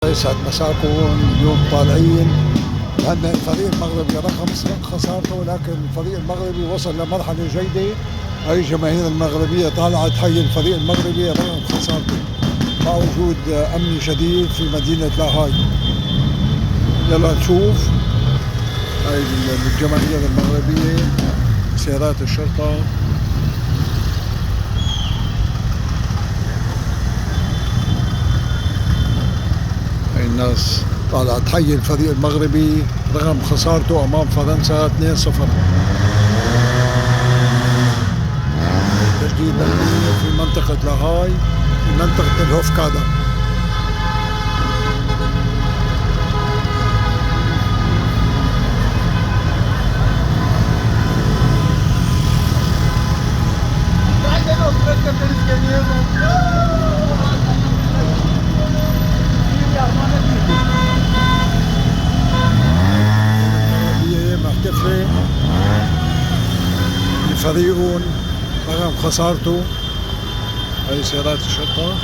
يسعد مساكم. اليوم طالعين لأن الفريق المغربي رغم خسارته، ولكن الفريق المغربي وصل لمرحلة جيدة. هاي الجماهير المغربية طالعة تحيي الفريق المغربي رغم خسارته مع وجود أمني شديد في مدينة لاهاي. يلا نشوف هاي الجماهير المغربية، سيارات الشرطة. هاي الناس طالعة تحيي الفريق المغربي رغم خسارته أمام فرنسا 2-0. تجديد في منطقة لاهاي، في منطقة الهوفكادا. محتفلة بفريقهم رغم خسارته. هاي سيارات الشرطة.